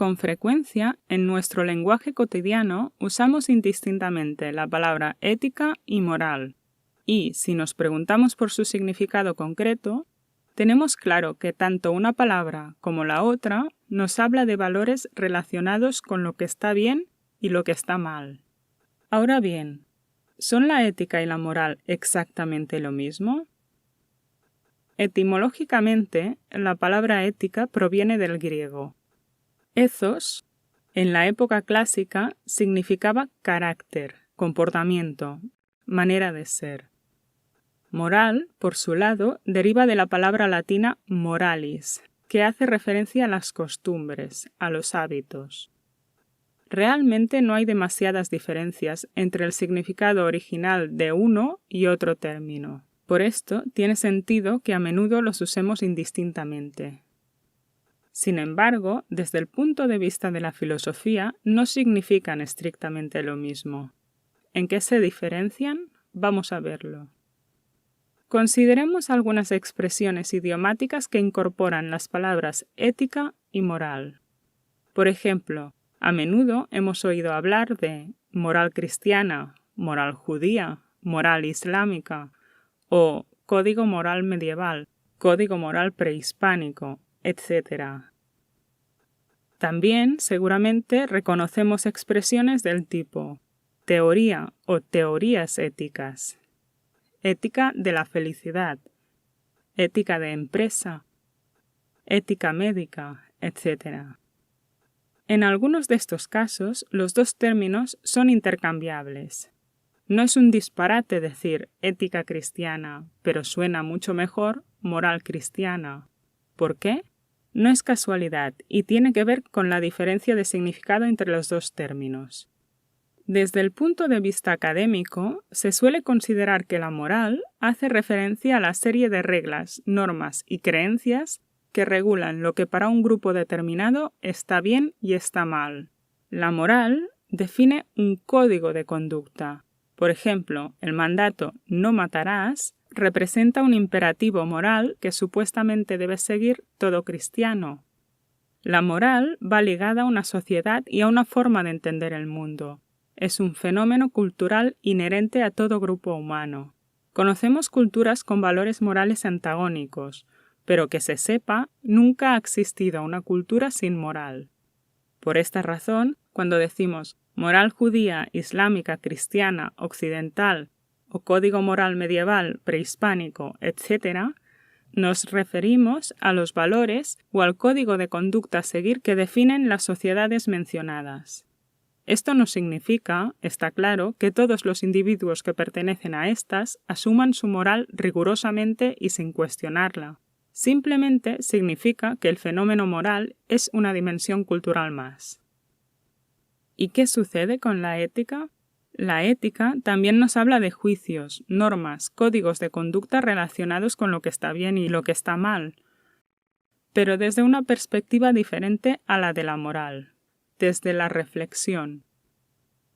Con frecuencia, en nuestro lenguaje cotidiano usamos indistintamente la palabra ética y moral, y si nos preguntamos por su significado concreto, tenemos claro que tanto una palabra como la otra nos habla de valores relacionados con lo que está bien y lo que está mal. Ahora bien, ¿son la ética y la moral exactamente lo mismo? Etimológicamente, la palabra ética proviene del griego. Ethos, en la época clásica, significaba carácter, comportamiento, manera de ser. Moral, por su lado, deriva de la palabra latina moralis, que hace referencia a las costumbres, a los hábitos. Realmente no hay demasiadas diferencias entre el significado original de uno y otro término. Por esto, tiene sentido que a menudo los usemos indistintamente. Sin embargo, desde el punto de vista de la filosofía, no significan estrictamente lo mismo. ¿En qué se diferencian? Vamos a verlo. Consideremos algunas expresiones idiomáticas que incorporan las palabras ética y moral. Por ejemplo, a menudo hemos oído hablar de moral cristiana, moral judía, moral islámica o código moral medieval, código moral prehispánico, etc. También, seguramente, reconocemos expresiones del tipo teoría o teorías éticas, ética de la felicidad, ética de empresa, ética médica, etc. En algunos de estos casos, los dos términos son intercambiables. No es un disparate decir ética cristiana, pero suena mucho mejor moral cristiana. ¿Por qué? No es casualidad y tiene que ver con la diferencia de significado entre los dos términos. Desde el punto de vista académico, se suele considerar que la moral hace referencia a la serie de reglas, normas y creencias que regulan lo que para un grupo determinado está bien y está mal. La moral define un código de conducta. Por ejemplo, el mandato «no matarás» representa un imperativo moral que supuestamente debe seguir todo cristiano. La moral va ligada a una sociedad y a una forma de entender el mundo. Es un fenómeno cultural inherente a todo grupo humano. Conocemos culturas con valores morales antagónicos, pero que se sepa, nunca ha existido una cultura sin moral. Por esta razón, cuando decimos moral judía, islámica, cristiana, occidental o código moral medieval, prehispánico, etc., nos referimos a los valores o al código de conducta a seguir que definen las sociedades mencionadas. Esto no significa, está claro, que todos los individuos que pertenecen a estas asuman su moral rigurosamente y sin cuestionarla. Simplemente significa que el fenómeno moral es una dimensión cultural más. ¿Y qué sucede con la ética? La ética también nos habla de juicios, normas, códigos de conducta relacionados con lo que está bien y lo que está mal, pero desde una perspectiva diferente a la de la moral, desde la reflexión.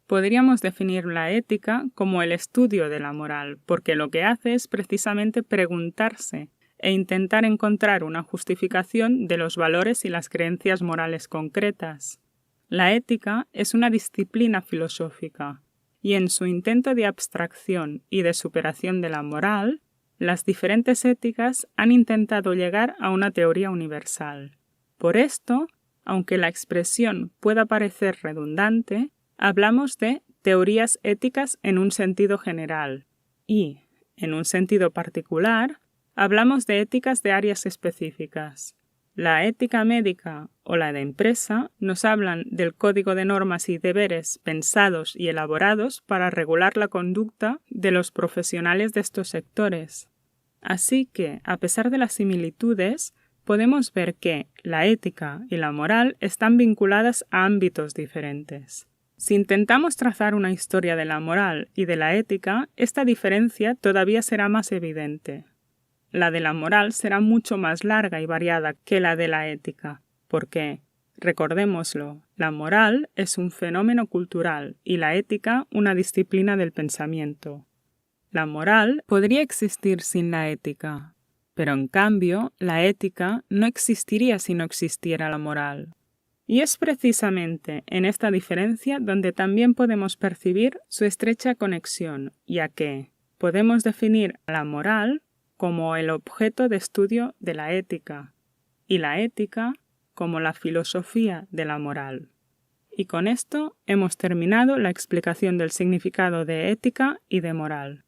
Podríamos definir la ética como el estudio de la moral, porque lo que hace es precisamente preguntarse e intentar encontrar una justificación de los valores y las creencias morales concretas. La ética es una disciplina filosófica, y en su intento de abstracción y de superación de la moral, las diferentes éticas han intentado llegar a una teoría universal. Por esto, aunque la expresión pueda parecer redundante, hablamos de teorías éticas en un sentido general y, en un sentido particular, hablamos de éticas de áreas específicas. La ética médica o la de empresa nos hablan del código de normas y deberes pensados y elaborados para regular la conducta de los profesionales de estos sectores. Así que, a pesar de las similitudes, podemos ver que la ética y la moral están vinculadas a ámbitos diferentes. Si intentamos trazar una historia de la moral y de la ética, esta diferencia todavía será más evidente. La de la moral será mucho más larga y variada que la de la ética, porque, recordémoslo, la moral es un fenómeno cultural y la ética una disciplina del pensamiento. La moral podría existir sin la ética, pero en cambio la ética no existiría si no existiera la moral. Y es precisamente en esta diferencia donde también podemos percibir su estrecha conexión, ya que podemos definir la moral como el objeto de estudio de la ética y la ética como la filosofía de la moral. Y con esto hemos terminado la explicación del significado de ética y de moral.